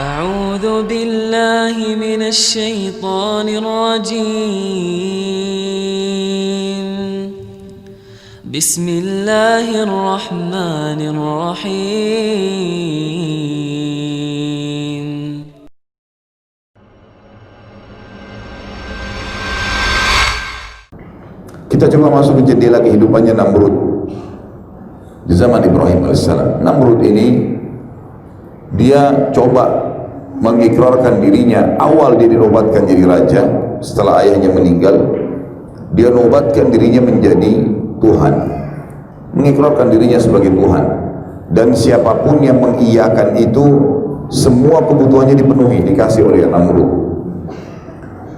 أعوذ بالله من الشيطان الرجيم بسم الله الرحمن الرحيم Kita coba masuk ke jendela kehidupannya Namrud di zaman Ibrahim alaihissalam. Namrud ini dia coba mengikrarkan dirinya. Awal dia dinobatkan jadi raja setelah ayahnya meninggal. Dia nobatkan dirinya menjadi Tuhan, mengikrarkan dirinya sebagai Tuhan, dan siapapun yang mengiyakan itu semua kebutuhannya dipenuhi, dikasih oleh Namrud.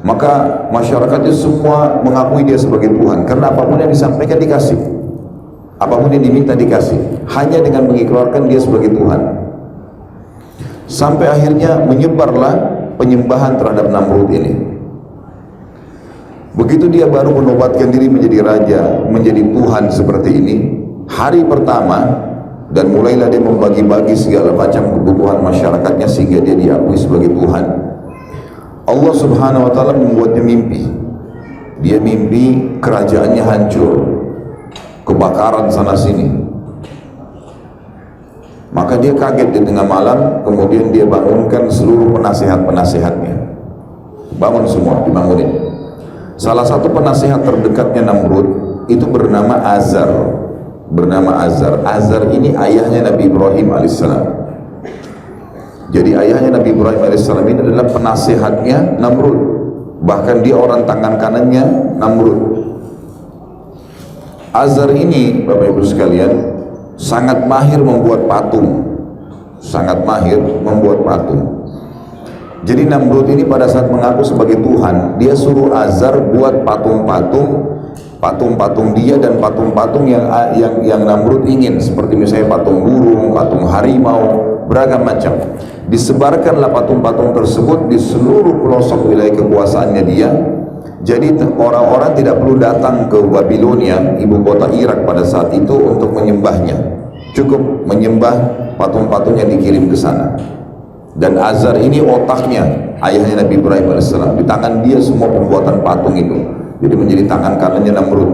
Maka masyarakat itu semua mengakui dia sebagai Tuhan, karena apapun yang disampaikan dikasih, apapun yang diminta dikasih, hanya dengan mengikrarkan dia sebagai Tuhan. Sampai akhirnya menyebarlah penyembahan terhadap Namrud ini. Begitu dia baru menobatkan diri menjadi raja, menjadi Tuhan seperti ini, hari pertama, dan mulailah dia membagi-bagi segala macam kebutuhan masyarakatnya sehingga dia diakui sebagai Tuhan. Allah subhanahu wa ta'ala membuatnya mimpi. Dia mimpi kerajaannya hancur, kebakaran sana sini. Maka dia kaget di tengah malam. Kemudian dia bangunkan seluruh penasihat-penasihatnya. Bangun semua, dibangunin. Salah satu penasihat terdekatnya Namrud itu bernama Azar. Azar ini ayahnya Nabi Ibrahim alaihissalam. Jadi ayahnya Nabi Ibrahim AS ini adalah penasihatnya Namrud. Bahkan dia orang tangan kanannya Namrud. Azar ini, Bapak Ibu sekalian, sangat mahir membuat patung. Jadi Namrud ini pada saat mengaku sebagai Tuhan, dia suruh Azar buat patung-patung dia dan patung-patung yang Namrud ingin, seperti misalnya patung burung, patung harimau, beragam macam. Disebarkanlah patung-patung tersebut di seluruh pelosok wilayah kekuasaannya dia. Jadi orang-orang tidak perlu datang ke Babilonia, ibu kota Irak pada saat itu, untuk menyembahnya. Cukup menyembah patung-patung yang dikirim ke sana. Dan Azar ini otaknya, ayahnya Nabi Ibrahim AS. Di tangan dia semua pembuatan patung itu. Jadi menjadi tangan kanannya Namrud.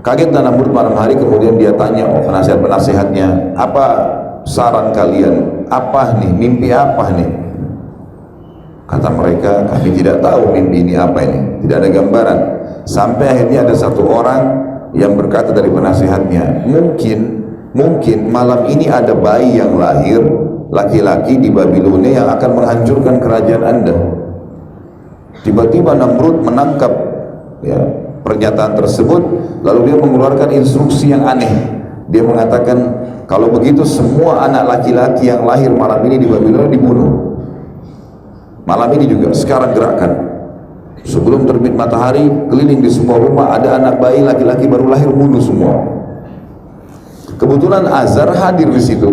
Kagetlah Namrud malam hari, kemudian dia tanya penasihat-penasihatnya, apa saran kalian? Apa nih? Mimpi apa nih? Kata mereka, kami tidak tahu mimpi ini apa ini. Tidak ada gambaran. Sampai akhirnya ada satu orang yang berkata dari penasihatnya, mungkin malam ini ada bayi yang lahir, laki-laki di Babilonia yang akan menghancurkan kerajaan Anda. Tiba-tiba Namrud menangkap pernyataan tersebut, lalu dia mengeluarkan instruksi yang aneh. Dia mengatakan, kalau begitu semua anak laki-laki yang lahir malam ini di Babilonia dibunuh. Malam ini juga, sekarang gerakan. Sebelum terbit matahari, keliling di semua rumah, ada anak bayi laki-laki baru lahir, bunuh semua. Kebetulan Azar hadir di situ.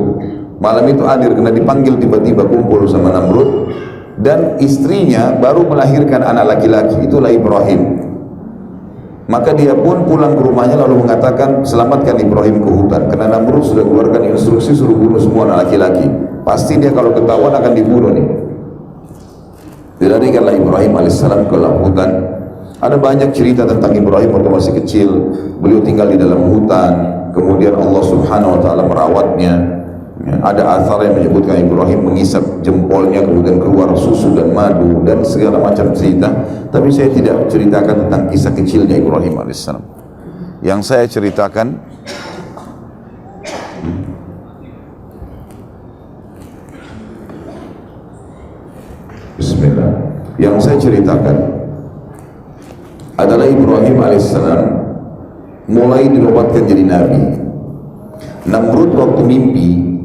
Malam itu hadir karena dipanggil tiba-tiba kumpul sama Namrud, dan istrinya baru melahirkan anak laki-laki, itulah Ibrahim. Maka dia pun pulang ke rumahnya lalu mengatakan, selamatkan Ibrahim ke hutan, karena Namrud sudah keluarkan instruksi suruh bunuh semua anak laki-laki. Pasti dia kalau ketahuan akan dibunuh nih. Dilarikanlah Ibrahim alaihissalam ke hutan. Ada banyak cerita tentang Ibrahim waktu masih kecil. Beliau tinggal di dalam hutan, kemudian Allah subhanahu wa ta'ala merawatnya. Ada athar yang menyebutkan Ibrahim mengisap jempolnya, kemudian keluar susu dan madu dan segala macam cerita. Tapi saya tidak ceritakan tentang kisah kecilnya Ibrahim alaihissalam. Yang saya ceritakan Bismillah. Yang saya ceritakan adalah Ibrahim alaihissalam mulai dinobatkan jadi nabi. Namrud waktu mimpi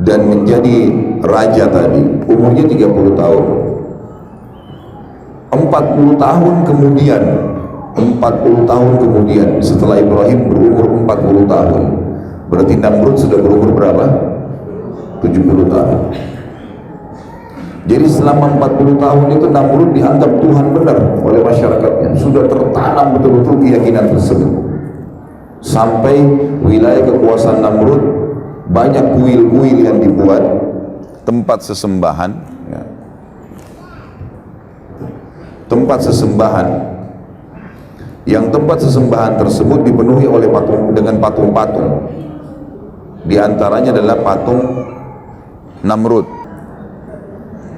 dan menjadi raja tadi, umurnya 30 tahun. 40 tahun kemudian setelah Ibrahim berumur 40 tahun, berarti Namrud sudah berumur berapa? 70 tahun. Jadi selama 40 tahun itu Namrud dianggap Tuhan benar oleh masyarakatnya. Sudah tertanam betul-betul keyakinan tersebut. Sampai wilayah kekuasaan Namrud banyak kuil-kuil yang dibuat, tempat sesembahan, ya, tempat sesembahan, yang tempat sesembahan tersebut dipenuhi oleh dengan patung-patung. Di antaranya adalah patung Namrud.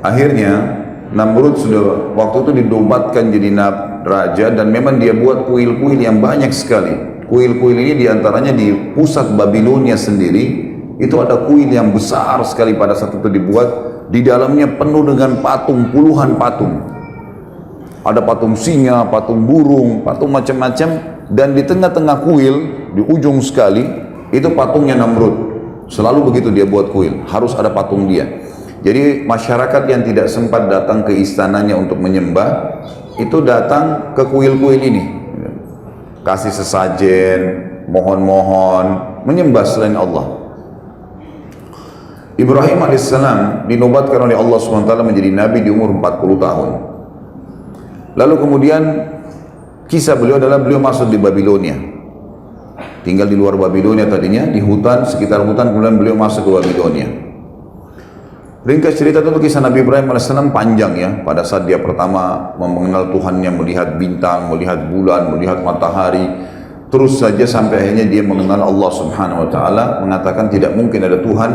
Akhirnya Namrud sudah waktu itu dinobatkan jadi raja, dan memang dia buat kuil-kuil yang banyak sekali. Kuil-kuil ini diantaranya di pusat Babilonia sendiri, itu ada kuil yang besar sekali pada saat itu dibuat. Di dalamnya penuh dengan patung, puluhan patung. Ada patung singa, patung burung, patung macam-macam, dan di tengah-tengah kuil, di ujung sekali, itu patungnya Namrud. Selalu begitu dia buat kuil, harus ada patung dia. Jadi masyarakat yang tidak sempat datang ke istananya untuk menyembah, itu datang ke kuil-kuil ini, kasih sesajen, mohon-mohon, menyembah selain Allah. Ibrahim alaihissalam dinobatkan oleh Allah SWT menjadi nabi di umur 40 tahun. Lalu kemudian kisah beliau adalah beliau masuk di Babilonia, tinggal di luar Babilonia tadinya, di hutan, sekitar hutan, kemudian beliau masuk ke Babilonia. Ringkas cerita itu kisah Nabi Ibrahim AS panjang ya. Pada saat dia pertama mengenal Tuhannya, melihat bintang, melihat bulan, melihat matahari, terus saja sampai akhirnya dia mengenal Allah Subhanahu Wa Taala, mengatakan tidak mungkin ada Tuhan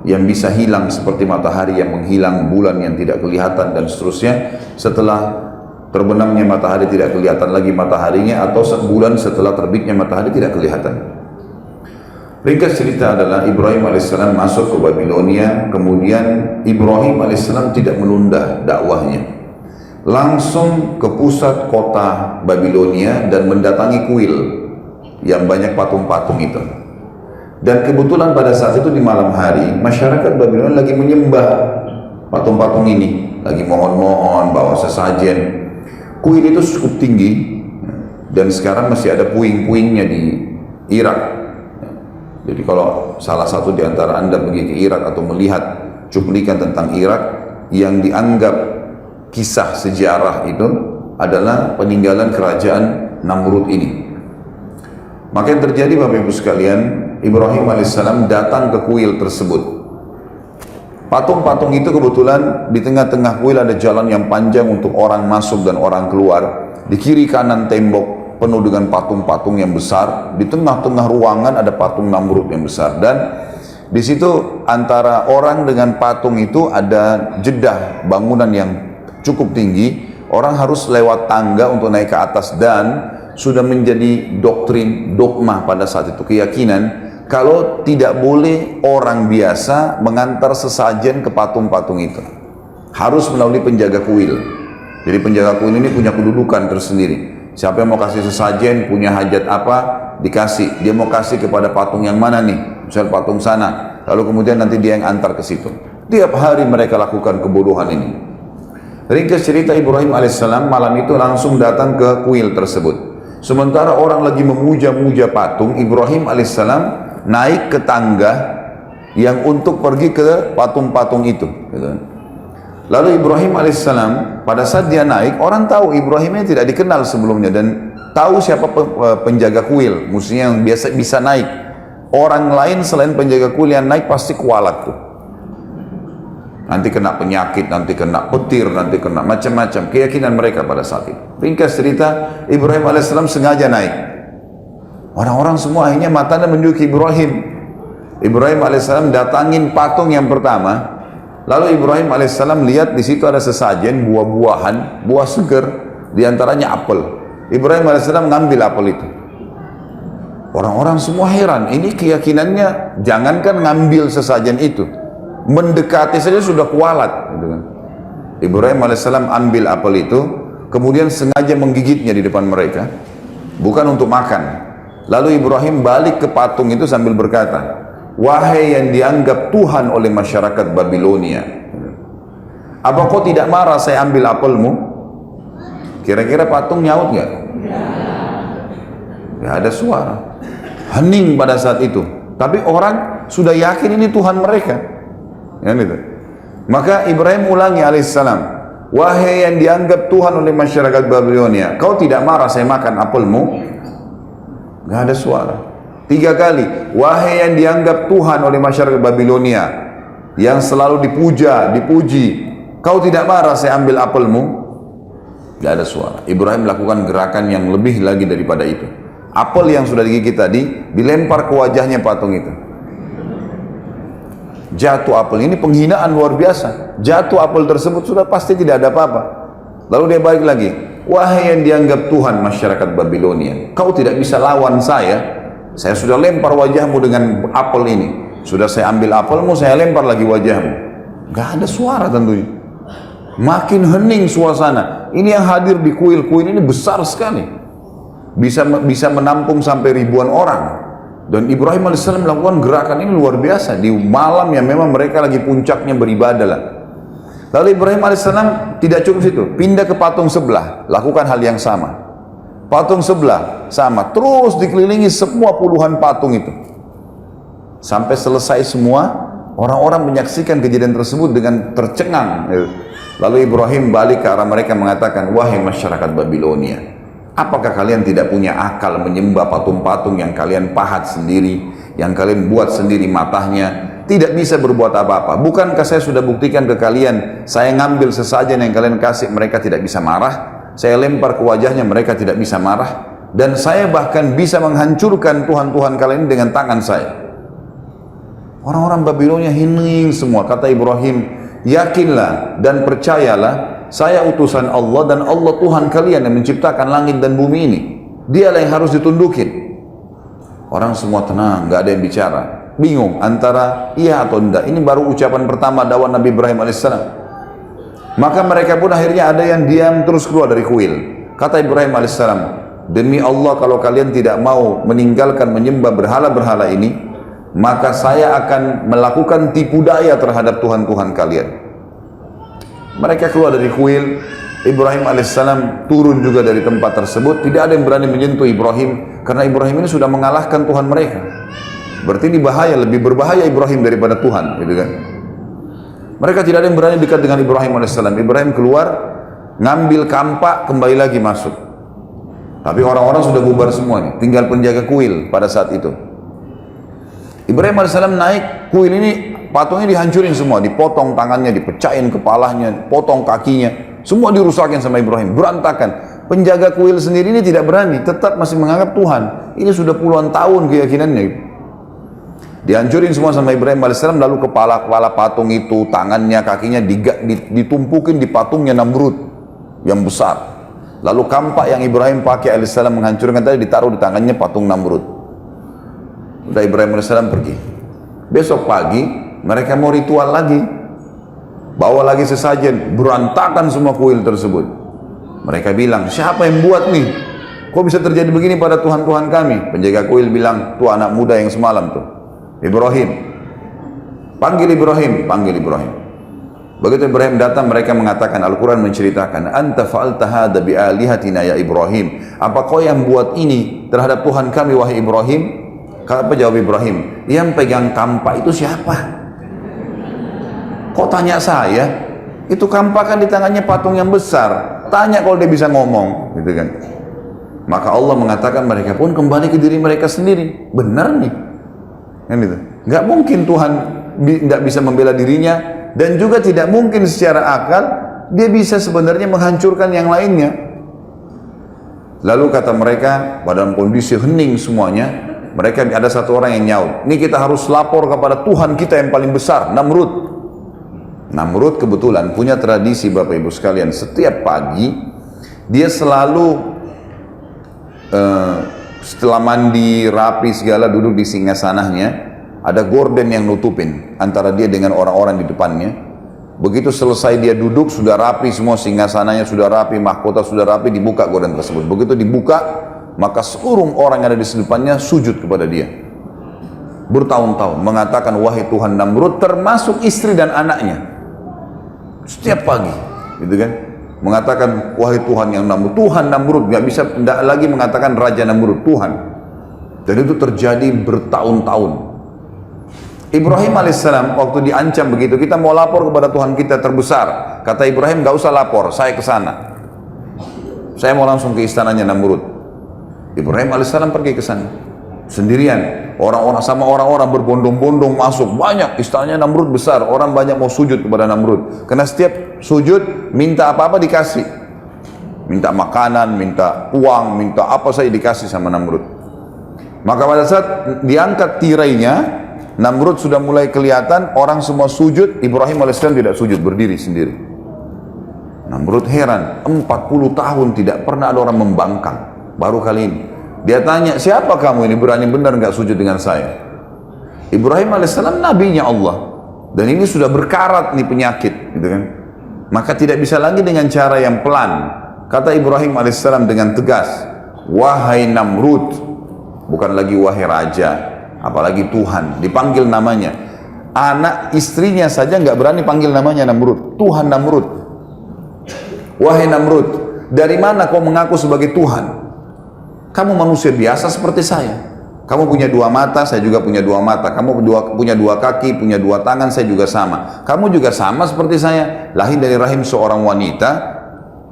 yang bisa hilang seperti matahari yang menghilang, bulan yang tidak kelihatan, dan seterusnya. Setelah terbenamnya matahari tidak kelihatan lagi mataharinya, atau bulan setelah terbitnya matahari tidak kelihatan. Ringkas cerita adalah Ibrahim alaihissalam masuk ke Babilonia. Kemudian Ibrahim alaihissalam tidak menunda dakwahnya, langsung ke pusat kota Babilonia dan mendatangi kuil yang banyak patung-patung itu. Dan kebetulan pada saat itu di malam hari, masyarakat Babilonia lagi menyembah patung-patung ini, lagi mohon-mohon, bawa sesajen. Kuil itu cukup tinggi, dan sekarang masih ada puing-puingnya di Irak. Jadi kalau salah satu di antara Anda pergi ke Irak atau melihat cuplikan tentang Irak, yang dianggap kisah sejarah itu adalah peninggalan kerajaan Namrud ini. Maka yang terjadi Bapak Ibu sekalian, Ibrahim alaihissalam datang ke kuil tersebut. Patung-patung itu kebetulan di tengah-tengah kuil ada jalan yang panjang untuk orang masuk dan orang keluar. Di kiri kanan tembok penuh dengan patung-patung yang besar. Di tengah-tengah ruangan ada patung Namrud yang besar. Dan di situ antara orang dengan patung itu ada jedah bangunan yang cukup tinggi. Orang harus lewat tangga untuk naik ke atas, dan sudah menjadi doktrin, dogma pada saat itu, keyakinan kalau tidak boleh orang biasa mengantar sesajen ke patung-patung itu, harus melalui penjaga kuil. Jadi penjaga kuil ini punya kedudukan tersendiri. Siapa yang mau kasih sesajen, punya hajat apa, dikasih. Dia mau kasih kepada patung yang mana nih, misal patung sana, lalu kemudian nanti dia yang antar ke situ. Tiap hari mereka lakukan kebodohan ini. Ringkas cerita, Ibrahim alaihissalam malam itu langsung datang ke kuil tersebut. Sementara orang lagi memuja-muja patung, Ibrahim alaihissalam naik ke tangga yang untuk pergi ke patung-patung itu. Lalu Ibrahim alaihissalam pada saat dia naik, orang tahu Ibrahim ini tidak dikenal sebelumnya, dan tahu siapa penjaga kuil, musuhnya yang biasa bisa naik. Orang lain selain penjaga kuil yang naik pasti kualat tuh. Nanti kena penyakit, nanti kena petir, nanti kena macam-macam. Keyakinan mereka pada saat itu. Ringkas cerita, Ibrahim alaihissalam sengaja naik. Orang-orang semua akhirnya matanya menuju ke Ibrahim. Ibrahim alaihissalam datangin patung yang pertama. Lalu Ibrahim alaihissalam lihat di situ ada sesajen buah-buahan, buah segar, diantaranya apel. Ibrahim alaihissalam ngambil apel itu. Orang-orang semua heran. Ini keyakinannya, jangankan ngambil sesajen itu, mendekati saja sudah kualat. Ibrahim alaihissalam ambil apel itu, kemudian sengaja menggigitnya di depan mereka, bukan untuk makan. Lalu Ibrahim balik ke patung itu sambil berkata, wahai yang dianggap Tuhan oleh masyarakat Babilonia, apa kau tidak marah saya ambil apelmu? Kira-kira patung nyaut nggak? Nggak ada suara, hening pada saat itu. Tapi orang sudah yakin ini Tuhan mereka, ya, gitu. Maka Ibrahim ulangi alaihissalam, wahai yang dianggap Tuhan oleh masyarakat Babilonia, kau tidak marah saya makan apelmu? Nggak ada suara. 3 kali, wahai yang dianggap Tuhan oleh masyarakat Babilonia, yang selalu dipuja, dipuji. Kau tidak marah saya ambil apelmu? Tidak ada suara. Ibrahim melakukan gerakan yang lebih lagi daripada itu. Apel yang sudah digigit tadi dilempar ke wajahnya patung itu. Jatuh apel, ini penghinaan luar biasa. Jatuh apel tersebut sudah pasti tidak ada apa-apa. Lalu dia balik lagi, wahai yang dianggap Tuhan masyarakat Babilonia, kau tidak bisa lawan saya sudah lempar wajahmu dengan apel ini. Sudah saya ambil apelmu, saya lempar lagi wajahmu. Gak ada suara tentunya. Makin hening suasana. Ini yang hadir di kuil-kuil ini besar sekali. Bisa menampung sampai ribuan orang. Dan Ibrahim AS melakukan gerakan ini luar biasa di malam yang memang mereka lagi puncaknya beribadah lah. Lalu Ibrahim AS tidak cukup situ, pindah ke patung sebelah, lakukan hal yang sama. Patung sebelah sama, terus dikelilingi semua puluhan patung itu. Sampai selesai semua, orang-orang menyaksikan kejadian tersebut dengan tercengang. Lalu Ibrahim balik ke arah mereka mengatakan, wahai masyarakat Babilonia, apakah kalian tidak punya akal menyembah patung-patung yang kalian pahat sendiri, yang kalian buat sendiri matanya, tidak bisa berbuat apa-apa? Bukankah saya sudah buktikan ke kalian, saya ngambil sesajen yang kalian kasih, mereka tidak bisa marah, saya lempar ke wajahnya, mereka tidak bisa marah, dan saya bahkan bisa menghancurkan Tuhan-Tuhan kalian dengan tangan saya. Orang-orang Babilonia hening semua. Kata Ibrahim, yakinlah dan percayalah, saya utusan Allah dan Allah Tuhan kalian yang menciptakan langit dan bumi ini. Dialah yang harus ditundukin. Orang semua tenang, gak ada yang bicara. Bingung antara iya atau tidak. Ini baru ucapan pertama dakwah Nabi Ibrahim AS. Maka mereka pun akhirnya ada yang diam terus keluar dari kuil. Kata Ibrahim AS, demi Allah kalau kalian tidak mau meninggalkan menyembah berhala-berhala ini, maka saya akan melakukan tipu daya terhadap Tuhan-Tuhan kalian. Mereka keluar dari kuil. Ibrahim AS turun juga dari tempat tersebut. Tidak ada yang berani menyentuh Ibrahim, karena Ibrahim ini sudah mengalahkan Tuhan mereka. Berarti ini bahaya, lebih berbahaya Ibrahim daripada Tuhan, gitu kan? Mereka tidak ada yang berani dekat dengan Ibrahim AS. Ibrahim keluar, ngambil kampak, kembali lagi masuk. Tapi orang-orang sudah bubar semua nih, tinggal penjaga kuil pada saat itu. Ibrahim AS naik kuil ini, patungnya dihancurin semua, dipotong tangannya, dipecahin kepalanya, potong kakinya, semua dirusakin sama Ibrahim, berantakan. Penjaga kuil sendiri ini tidak berani, tetap masih menganggap Tuhan. Ini sudah puluhan tahun keyakinannya. Dihancurin semua sama Ibrahim AS, lalu kepala-kepala patung itu, tangannya, kakinya ditumpukin di patungnya Namrud yang besar. Lalu kampak yang Ibrahim pakai AS menghancurkan tadi ditaruh di tangannya patung Namrud. Udah Ibrahim AS pergi. Besok pagi mereka mau ritual lagi, bawa lagi sesajen, berantakan semua kuil tersebut. Mereka bilang, siapa yang buat nih? Kok bisa terjadi begini pada Tuhan-Tuhan kami? Penjaga kuil bilang, tuh anak muda yang semalam tuh, Ibrahim. Panggil Ibrahim, panggil Ibrahim. Begitu Ibrahim datang, mereka mengatakan, Al-Quran menceritakan, anta fa'alta hadha bi'alihatina ya Ibrahim. Apa kau yang buat ini terhadap Tuhan kami wahai Ibrahim? Apa jawab Ibrahim? Yang pegang kampak itu siapa? Kok tanya saya? Itu kampak kan di tangannya patung yang besar. Tanya kalau dia bisa ngomong, gitu kan? Maka Allah mengatakan mereka pun kembali ke diri mereka sendiri. Benar nih, kan itu. Nggak mungkin Tuhan nggak bisa membela dirinya, dan juga tidak mungkin secara akal dia bisa sebenarnya menghancurkan yang lainnya. Lalu kata mereka, pada kondisi hening semuanya, mereka ada satu orang yang nyaut, ini kita harus lapor kepada Tuhan kita yang paling besar, Namrud. Namrud kebetulan punya tradisi Bapak Ibu sekalian, setiap pagi dia selalu setelah mandi rapi segala duduk di singgasananya, ada gorden yang nutupin antara dia dengan orang-orang di depannya. Begitu selesai dia duduk, sudah rapi semua, singgasananya sudah rapi, mahkota sudah rapi, dibuka gorden tersebut. Begitu dibuka, maka seluruh orang yang ada di depannya sujud kepada dia bertahun-tahun, mengatakan wahai Tuhan Namrud, termasuk istri dan anaknya. Setiap pagi, gitu kan, mengatakan wahai Tuhan yang Namrud, Tuhan Namrud, nggak bisa tidak lagi mengatakan Raja Namrud, Tuhan. Dan itu terjadi bertahun-tahun. Ibrahim alaihissalam waktu diancam begitu, kita mau lapor kepada Tuhan kita terbesar, kata Ibrahim, nggak usah lapor, saya ke sana, saya mau langsung ke istananya Namrud. Ibrahim alaihissalam pergi ke sana. sendirian. Orang-orang berbondong-bondong masuk, banyak, istananya Namrud besar, orang banyak mau sujud kepada Namrud. Karena setiap sujud minta apa-apa dikasih, minta makanan, minta uang, minta apa saja dikasih sama Namrud. Maka pada saat diangkat tirainya, Namrud sudah mulai kelihatan, orang semua sujud, Ibrahim AS tidak sujud, berdiri sendiri. Namrud heran, 40 tahun tidak pernah ada orang membangkang, baru kali ini. Dia tanya, siapa kamu ini berani benar nggak sujud dengan saya? Ibrahim AS nabinya Allah, dan ini sudah berkarat nih penyakit, gitu kan? Maka tidak bisa lagi dengan cara yang pelan. Kata Ibrahim AS dengan tegas, wahai Namrud, bukan lagi wahai raja, apalagi Tuhan, dipanggil namanya. Anak istrinya saja nggak berani panggil namanya Namrud, Tuhan Namrud. Wahai Namrud, dari mana kau mengaku sebagai Tuhan? Kamu manusia biasa seperti saya. Kamu punya dua mata, saya juga punya dua mata. Kamu punya dua kaki, punya dua tangan, saya juga sama. Kamu juga sama seperti saya, lahir dari rahim seorang wanita,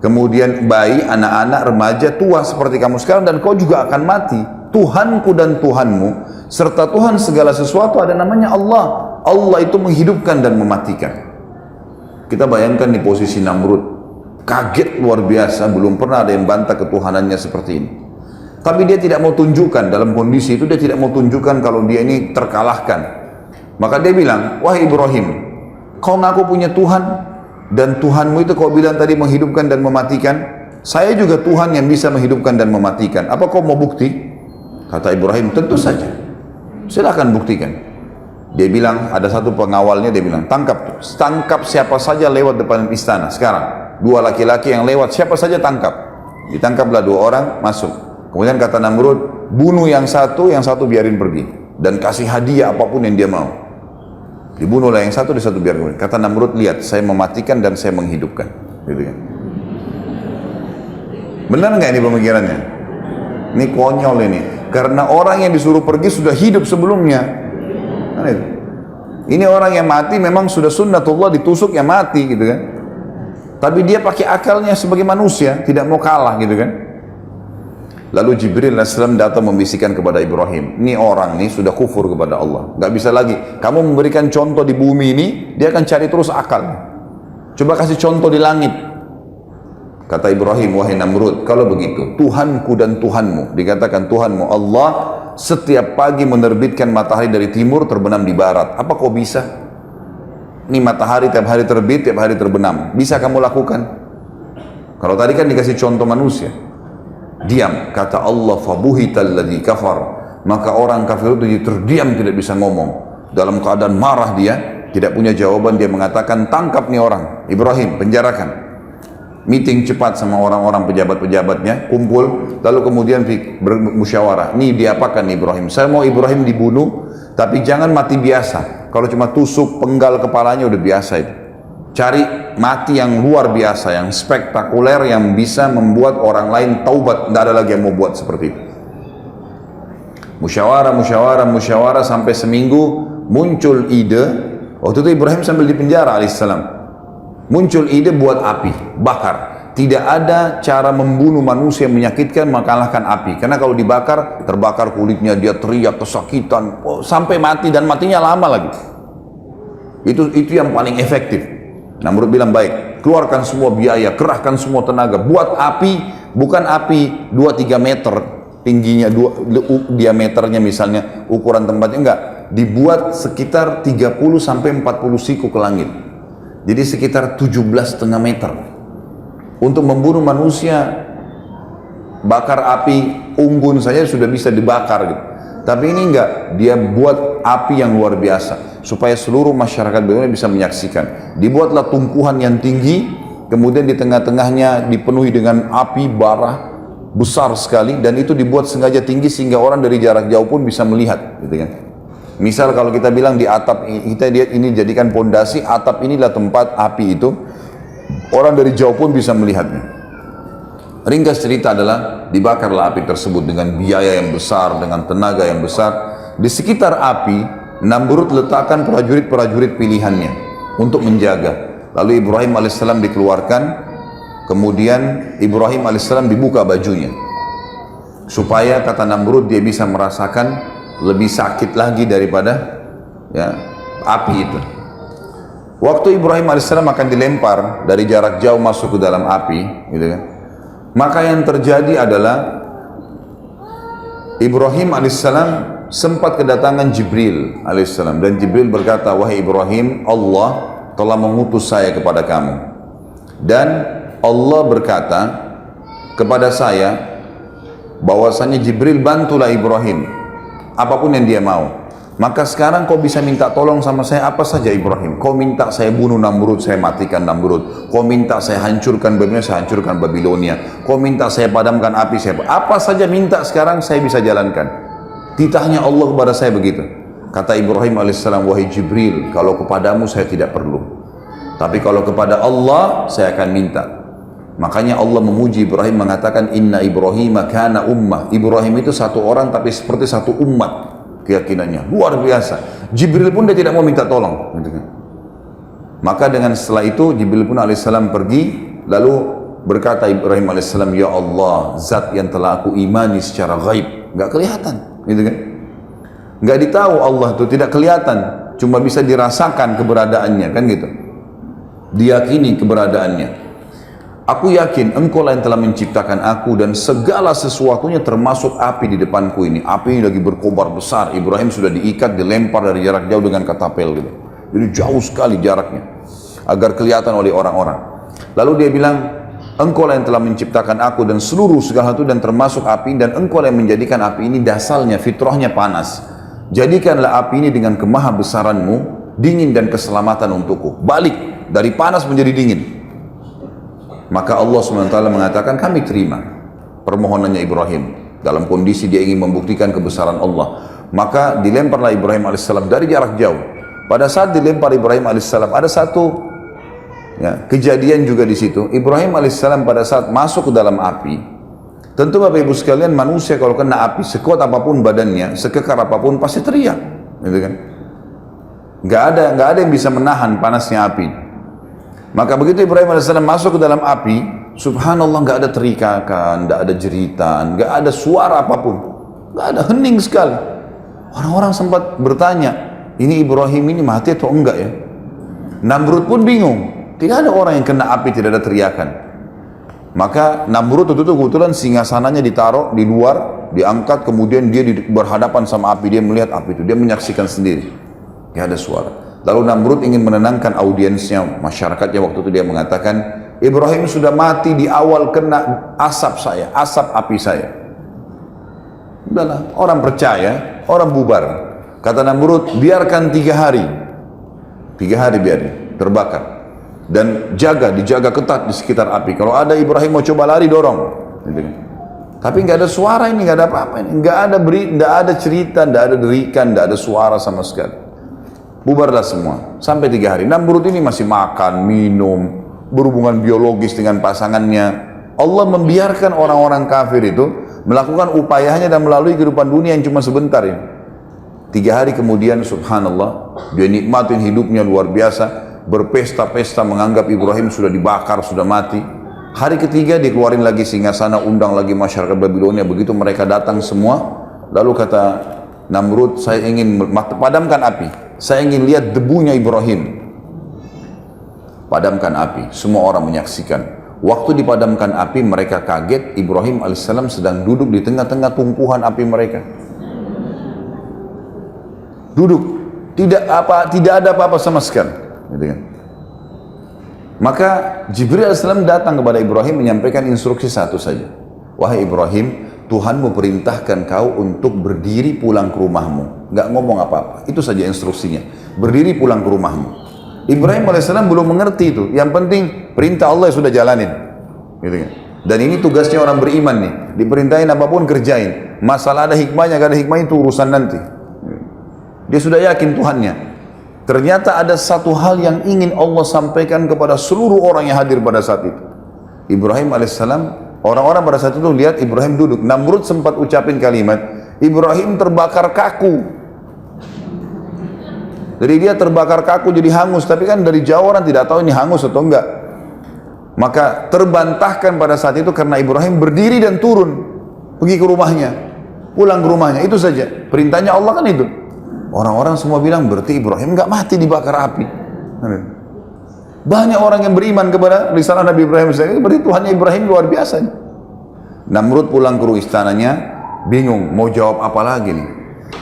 kemudian bayi, anak-anak, remaja, tua seperti kamu sekarang, dan kau juga akan mati. Tuhanku dan Tuhanmu, serta Tuhan segala sesuatu ada namanya Allah. Allah itu menghidupkan dan mematikan. Kita bayangkan di posisi Namrud, kaget luar biasa, belum pernah ada yang bantah ketuhanannya seperti ini. Tapi dia tidak mau tunjukkan, dalam kondisi itu dia tidak mau tunjukkan kalau dia ini terkalahkan. Maka dia bilang, wahai Ibrahim, kau ngaku punya Tuhan, dan Tuhanmu itu kau bilang tadi menghidupkan dan mematikan. Saya juga Tuhan yang bisa menghidupkan dan mematikan. Apa kau mau bukti? Kata Ibrahim, tentu saja, silakan buktikan. Dia bilang, ada satu pengawalnya, dia bilang, tangkap siapa saja lewat depan istana sekarang. Dua laki-laki yang lewat, siapa saja tangkap. Ditangkaplah dua orang, masuk. Kemudian kata Namrud, bunuh yang satu biarin pergi, dan kasih hadiah apapun yang dia mau. Dibunuhlah yang satu biarin pergi. Kata Namrud, lihat, saya mematikan dan saya menghidupkan, gitu kan. Benar nggak ini pemikirannya? Ini konyol ini, karena orang yang disuruh pergi sudah hidup sebelumnya. Ini orang yang mati memang sudah sunnatullah, ditusuk yang mati, gitu kan. Tapi dia pakai akalnya sebagai manusia, tidak mau kalah, gitu kan. Lalu Jibril AS datang membisikkan kepada Ibrahim, ini orang ini sudah kufur kepada Allah, nggak bisa lagi. Kamu memberikan contoh di bumi ini, dia akan cari terus akal. Coba kasih contoh di langit. Kata Ibrahim, wahai Namrud, kalau begitu, Tuhanku dan Tuhanmu, dikatakan Tuhanmu Allah, setiap pagi menerbitkan matahari dari timur, terbenam di barat. Apa kau bisa? Ini matahari tiap hari terbit, tiap hari terbenam. Bisa kamu lakukan? Kalau tadi kan dikasih contoh manusia. Diam, kata Allah, fabuhital ladzi kafar, maka orang kafir itu terdiam, tidak bisa ngomong. Dalam keadaan marah dia, tidak punya jawaban, dia mengatakan, tangkap nih orang, Ibrahim, penjarakan. Meeting cepat sama orang-orang pejabat-pejabatnya, kumpul, lalu kemudian bermusyawarah. Nih diapakan nih Ibrahim? Saya mau Ibrahim dibunuh, tapi jangan mati biasa. Kalau cuma tusuk penggal kepalanya udah biasa itu. Cari mati yang luar biasa, yang spektakuler, yang bisa membuat orang lain taubat. Tidak ada lagi yang mau buat seperti itu. Musyawarah sampai seminggu muncul ide. Waktu itu Ibrahim sambil di penjara alaihissalam. Muncul ide buat api, bakar. Tidak ada cara membunuh manusia yang menyakitkan mengalahkan api. Karena kalau dibakar, terbakar kulitnya, dia teriak kesakitan sampai mati, dan matinya lama lagi. Itu yang paling efektif. Namrud bilang, baik, keluarkan semua biaya, kerahkan semua tenaga, buat api, bukan api 2-3 meter tingginya, diameternya misalnya, ukuran tempatnya, enggak, dibuat sekitar 30-40 siku ke langit. Jadi sekitar 17,5 meter. Untuk membunuh manusia, bakar api unggun saja sudah bisa dibakar gitu. Tapi ini enggak, dia buat api yang luar biasa supaya seluruh masyarakat dunia bisa menyaksikan. Dibuatlah tumpuhan yang tinggi, kemudian di tengah-tengahnya dipenuhi dengan api bara besar sekali, dan itu dibuat sengaja tinggi sehingga orang dari jarak jauh pun bisa melihat, gitu kan. Misal kalau kita bilang di atap, kita lihat ini jadikan pondasi, atap inilah tempat api itu, orang dari jauh pun bisa melihatnya. Ringkas cerita adalah dibakarlah api tersebut dengan biaya yang besar, dengan tenaga yang besar. Di sekitar api, Namrud letakkan prajurit-prajurit pilihannya untuk menjaga. Lalu Ibrahim alaihissalam dikeluarkan, kemudian Ibrahim alaihissalam dibuka bajunya. supaya kata Namrud dia bisa merasakan lebih sakit lagi daripada ya, api itu. Waktu Ibrahim alaihissalam akan dilempar dari jarak jauh masuk ke dalam api, gitu kan? Maka yang terjadi adalah Ibrahim alaihissalam sempat kedatangan Jibril alaihissalam, dan Jibril berkata, wahai Ibrahim, Allah telah mengutus saya kepada kamu, dan Allah berkata kepada saya bahwasanya Jibril bantulah Ibrahim apapun yang dia mau. Maka sekarang kau bisa minta tolong sama saya apa saja Ibrahim. Kau minta saya bunuh Namrud, saya matikan Namrud. Kau minta saya hancurkan Babilonia, saya hancurkan Babilonia. Kau minta saya padamkan api, saya apa saja minta sekarang saya bisa jalankan. Titahnya Allah kepada saya begitu. Kata Ibrahim alaihissalam, wahai Jibril, kalau kepadamu saya tidak perlu, tapi kalau kepada Allah saya akan minta. Makanya Allah memuji Ibrahim mengatakan, Inna Ibrahim kana ummah. Ibrahim itu satu orang tapi seperti satu umat keyakinannya, luar biasa. Jibril pun dia tidak mau minta tolong, gitu kan. Maka dengan setelah itu Jibril pun alaihissalam pergi, lalu berkata Ibrahim alaihissalam, ya Allah, zat yang telah aku imani secara gaib, nggak kelihatan, gitu kan. Nggak ditahu Allah itu, tidak kelihatan, cuma bisa dirasakan keberadaannya, kan gitu. Diyakini keberadaannya. Aku yakin engkau lah yang telah menciptakan aku dan segala sesuatunya termasuk api di depanku ini. Api ini lagi berkobar besar. Ibrahim sudah diikat, dilempar dari jarak jauh dengan katapel gitu. Jadi jauh sekali jaraknya agar kelihatan oleh orang-orang. Lalu dia bilang, engkau lah yang telah menciptakan aku dan seluruh segala itu dan termasuk api, dan engkau lah yang menjadikan api ini dasarnya, fitrahnya panas. Jadikanlah api ini dengan kemahabesaranmu dingin dan keselamatan untukku. Balik dari panas menjadi dingin. Maka Allah SWT mengatakan, kami terima permohonannya Ibrahim. Dalam kondisi dia ingin membuktikan kebesaran Allah. Maka dilemparlah Ibrahim AS dari jarak jauh. Pada saat dilempar Ibrahim AS, ada satu ya, kejadian juga di situ. Ibrahim AS pada saat masuk ke dalam api, tentu Bapak Ibu sekalian, manusia kalau kena api, sekuat apapun badannya, sekekar apapun, pasti teriak. Gitu kan? Nggak ada yang bisa menahan panasnya api. Maka begitu Ibrahim AS masuk ke dalam api, subhanallah, nggak ada teriakan, nggak ada jeritan, nggak ada suara apapun, nggak ada, hening sekali. Orang-orang sempat bertanya, ini Ibrahim ini mati atau enggak ya? Namrud pun bingung, tidak ada orang yang kena api tidak ada teriakan. Maka Namrud itu kebetulan singgasananya ditaruh di luar, diangkat, kemudian dia berhadapan sama api, dia melihat api itu, dia menyaksikan sendiri, nggak ada suara. Lalu Namrud ingin menenangkan audiensnya, masyarakatnya. Waktu itu dia mengatakan, Ibrahim sudah mati di awal kena asap saya, asap api saya. Udahlah, orang percaya, orang bubar. Kata Namrud, biarkan 3 hari. 3 hari biarin, terbakar. Dan dijaga ketat di sekitar api. Kalau ada Ibrahim mau coba lari, dorong. Tapi nggak ada suara ini, nggak ada apa-apa ini. Nggak ada cerita, nggak ada derikan, nggak ada suara sama sekali. Bubarlah semua sampai 3 hari. Namrud ini masih makan, minum, berhubungan biologis dengan pasangannya. Allah membiarkan orang-orang kafir itu melakukan upayanya dan melalui kehidupan dunia yang cuma sebentar ini. 3 hari kemudian, subhanallah, dia nikmatin hidupnya luar biasa, berpesta-pesta menganggap Ibrahim sudah dibakar, sudah mati. Hari ketiga dikeluarin lagi singgasana, undang lagi masyarakat Babilonia. Begitu mereka datang semua, lalu kata Namrud, saya ingin padamkan api. Saya ingin lihat debunya Ibrahim. Padamkan api. Semua orang menyaksikan. Waktu dipadamkan api, mereka kaget. Ibrahim alaihissalam sedang duduk di tengah-tengah tumpuhan api mereka. Duduk. Tidak ada apa-apa sama sekali. Gitu kan? Maka Jibril alaihissalam datang kepada Ibrahim menyampaikan instruksi satu saja. Wahai Ibrahim, Tuhanmu perintahkan kau untuk berdiri pulang ke rumahmu. Nggak ngomong apa-apa. Itu saja instruksinya. Berdiri pulang ke rumahmu. Ibrahim AS belum mengerti itu. Yang penting perintah Allah sudah jalanin. Gitu kan? Dan ini tugasnya orang beriman nih. Diperintahin apapun kerjain. Masalah ada hikmahnya, gak ada hikmahnya, itu urusan nanti. Dia sudah yakin Tuhannya. Ternyata ada satu hal yang ingin Allah sampaikan kepada seluruh orang yang hadir pada saat itu. Ibrahim alaihissalam, orang-orang pada saat itu lihat Ibrahim duduk. Namrud sempat ucapin kalimat, Ibrahim terbakar kaku. Jadi dia terbakar kaku, jadi hangus. Tapi kan dari jauh orang tidak tahu ini hangus atau enggak. Maka terbantahkan pada saat itu karena Ibrahim berdiri dan turun. pergi ke rumahnya, pulang ke rumahnya, itu saja. Perintahnya Allah kan itu. Orang-orang semua bilang, berarti Ibrahim nggak mati dibakar api. Banyak orang yang beriman kepada risalah Nabi Ibrahim. Berarti Tuhannya Ibrahim luar biasa. Namrud pulang ke istananya, bingung, mau jawab apa lagi nih.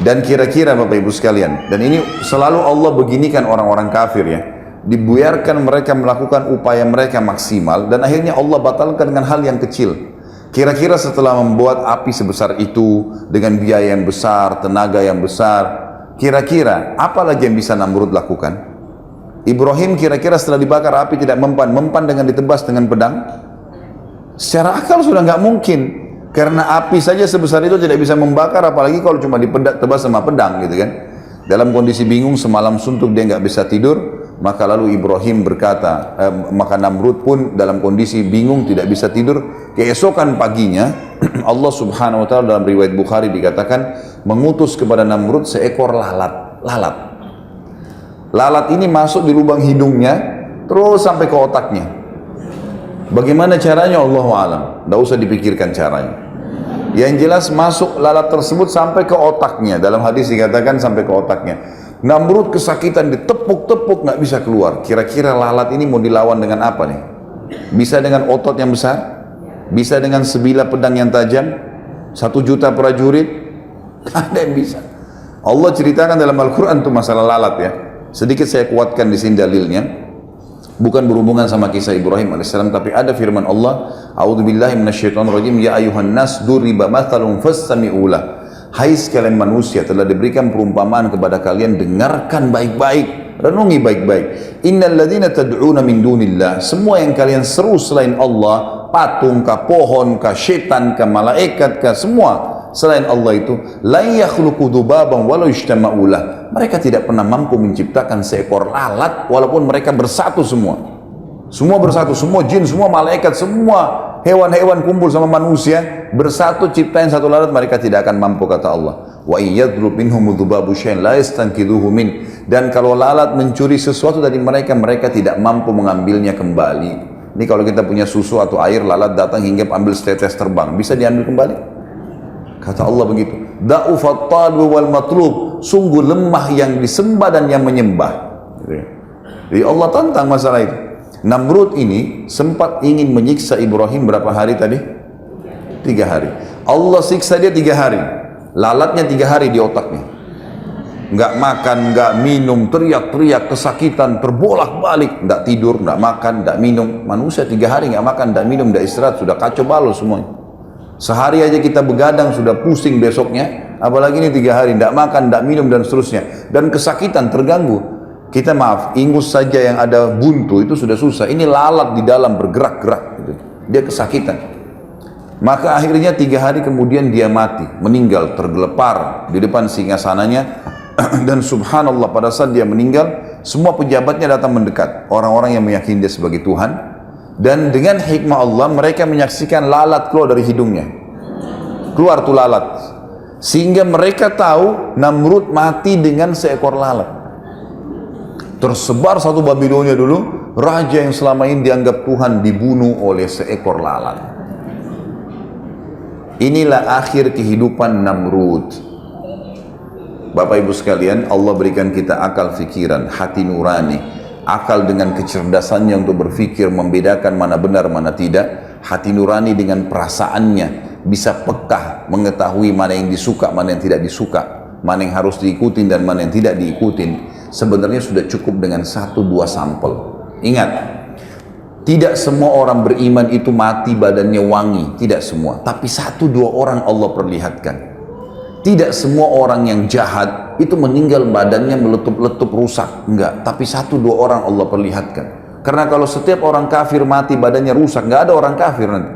Dan kira-kira Bapak Ibu sekalian, dan ini selalu Allah beginikan orang-orang kafir ya, dibiarkan mereka melakukan upaya mereka maksimal, dan akhirnya Allah batalkan dengan hal yang kecil. Kira-kira setelah membuat api sebesar itu, dengan biaya yang besar, tenaga yang besar, kira-kira apa lagi yang bisa Namrud lakukan? Ibrahim kira-kira setelah dibakar api tidak mempan dengan ditebas dengan pedang? Secara akal sudah nggak mungkin, karena api saja sebesar itu tidak bisa membakar, apalagi kalau cuma ditebas sama pedang gitu kan. Dalam kondisi bingung, semalam suntuk dia nggak bisa tidur, maka lalu Ibrahim berkata, maka Namrud pun dalam kondisi bingung tidak bisa tidur. Keesokan paginya Allah subhanahu wa ta'ala dalam riwayat Bukhari dikatakan mengutus kepada Namrud seekor lalat. Lalat ini masuk di lubang hidungnya terus sampai ke otaknya. Bagaimana caranya Allahu a'lam, tidak usah dipikirkan caranya. Yang jelas masuk lalat tersebut sampai ke otaknya. Dalam hadis dikatakan sampai ke otaknya. Namrud kesakitan, ditepuk-tepuk nggak bisa keluar. Kira-kira lalat ini mau dilawan dengan apa nih? Bisa dengan otot yang besar? Bisa dengan sebilah pedang yang tajam? 1 juta prajurit? Ada yang bisa. Allah ceritakan dalam Al-Quran itu masalah lalat ya. Sedikit saya kuatkan di sini dalilnya. Bukan berhubungan sama kisah Ibrahim AS, tapi ada firman Allah, A'udzubillahi minasyaitonirrajim, ya ayuhan nas duriba mathalun fastami'ulah. Hai sekalian manusia, telah diberikan perumpamaan kepada kalian, dengarkan baik-baik, renungi baik-baik. Innal ladzina tad'una min dunillah, semua yang kalian seru selain Allah, patung kah, pohon kah, setan kah, malaikat kah, semua selain Allah itu, la yakhluqu dzubaban walau ijtama'ulah. Mereka tidak pernah mampu menciptakan seekor lalat walaupun mereka bersatu semua. Semua bersatu, semua jin, semua malaikat, semua hewan-hewan kumpul sama manusia bersatu ciptain satu lalat, mereka tidak akan mampu, kata Allah. Wa iyyadlub minhum dzubabu syai'an la yastanqidhuhu min. Dan kalau lalat mencuri sesuatu dari mereka, mereka tidak mampu mengambilnya kembali. Ini kalau kita punya susu atau air, lalat datang hingga ambil setetes terbang, bisa diambil kembali? Kata Allah begitu. Da'ufat talbu wal matlub, sungguh lemah yang disembah dan yang menyembah. Jadi Allah tantang masalah itu. Namrud ini sempat ingin menyiksa Ibrahim berapa hari tadi? 3 hari. Allah siksa dia 3 hari. Lalatnya 3 hari di otaknya. Nggak makan, nggak minum, teriak-teriak, kesakitan, terbolak-balik, nggak tidur, nggak makan, nggak minum. Manusia 3 hari nggak makan, nggak minum, nggak istirahat, sudah kacau balau semuanya. Sehari aja kita begadang sudah pusing besoknya, apalagi ini 3 hari tidak makan, tidak minum dan seterusnya, dan kesakitan, terganggu. Kita maaf, ingus saja yang ada buntu itu sudah susah, ini lalat di dalam bergerak-gerak gitu. Dia kesakitan. Maka akhirnya 3 hari kemudian dia mati, meninggal tergelepar di depan singgasananya. Dan subhanallah, pada saat dia meninggal, semua pejabatnya datang mendekat, orang-orang yang meyakini dia sebagai Tuhan. Dan dengan hikmah Allah, mereka menyaksikan lalat keluar dari hidungnya. Keluar tuh lalat. Sehingga mereka tahu Namrud mati dengan seekor lalat. Tersebar satu Babilonia dulu, raja yang selama ini dianggap Tuhan dibunuh oleh seekor lalat. Inilah akhir kehidupan Namrud. Bapak Ibu sekalian, Allah berikan kita akal fikiran, hati nurani. Akal dengan kecerdasannya untuk berpikir, membedakan mana benar, mana tidak. Hati nurani dengan perasaannya, bisa pekah, mengetahui mana yang disuka, mana yang tidak disuka, mana yang harus diikutin dan mana yang tidak diikutin. Sebenarnya sudah cukup dengan 1-2 sampel. Ingat, tidak semua orang beriman itu mati badannya wangi, tidak semua. Tapi 1-2 orang Allah perlihatkan. Tidak semua orang yang jahat itu meninggal badannya meletup-letup rusak, enggak. Tapi 1-2 orang Allah perlihatkan. Karena kalau setiap orang kafir mati badannya rusak, enggak ada orang kafir nanti.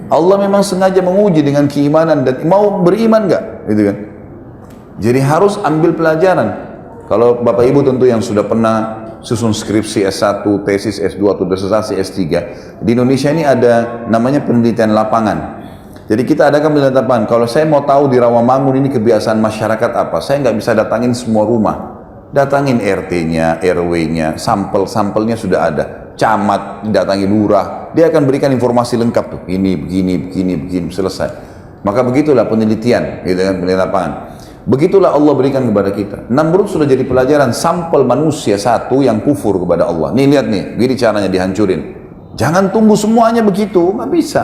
Allah memang sengaja menguji dengan keimanan dan mau beriman enggak, gitu kan? Jadi harus ambil pelajaran. Kalau Bapak Ibu tentu yang sudah pernah susun skripsi S1, tesis S2 atau dissertasi S3, di Indonesia ini ada namanya penelitian lapangan. Jadi kita adakan penelitian lapangan. Kalau saya mau tahu di Rawamangun ini kebiasaan masyarakat apa, saya nggak bisa datangin semua rumah. Datangin RT-nya, RW-nya, sampel-sampelnya sudah ada. Camat, datangi lurah, dia akan berikan informasi lengkap tuh. Ini, begini, begini, begini, selesai. Maka begitulah penelitian, gitu kan, penelitian lapangan. Begitulah Allah berikan kepada kita. Namrud sudah jadi pelajaran sampel manusia satu yang kufur kepada Allah. Nih lihat nih, gini caranya dihancurin. Jangan tunggu semuanya begitu, nggak bisa.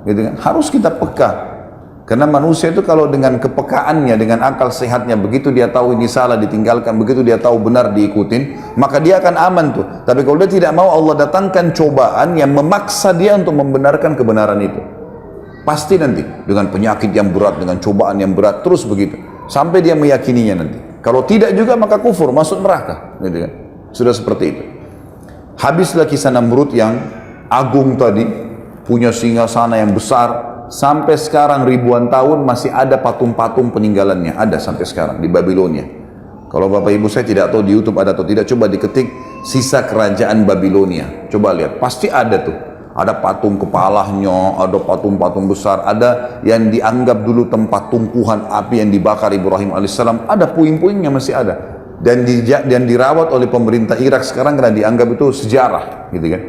Gitu kan? Harus kita peka. Karena manusia itu kalau dengan kepekaannya, dengan akal sehatnya, begitu dia tahu ini salah ditinggalkan, begitu dia tahu benar diikutin, maka dia akan aman tuh. Tapi kalau dia tidak mau, Allah datangkan cobaan yang memaksa dia untuk membenarkan kebenaran itu. Pasti nanti dengan penyakit yang berat, dengan cobaan yang berat, terus begitu. Sampai dia meyakininya nanti. Kalau tidak juga maka kufur, masuk neraka. Gitu kan? Sudah seperti itu. Habislah kisah Namrud yang agung tadi, punya singgasana yang besar. Sampai sekarang ribuan tahun masih ada patung-patung peninggalannya. Ada sampai sekarang di Babilonia. Kalau Bapak Ibu saya tidak tahu di YouTube ada atau tidak, coba diketik sisa kerajaan Babilonia. Coba lihat, pasti ada tuh. Ada patung kepalanya, ada patung-patung besar, ada yang dianggap dulu tempat tungkuhan api yang dibakar Ibrahim alaihissalam, ada puing-puingnya masih ada. Dan dirawat oleh pemerintah Irak sekarang karena dianggap itu sejarah, gitu kan.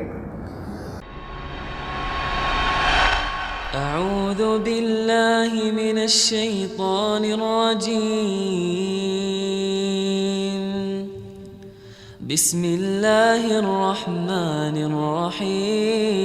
أعوذ بالله من الشيطان الرجيم بسم الله الرحمن الرحيم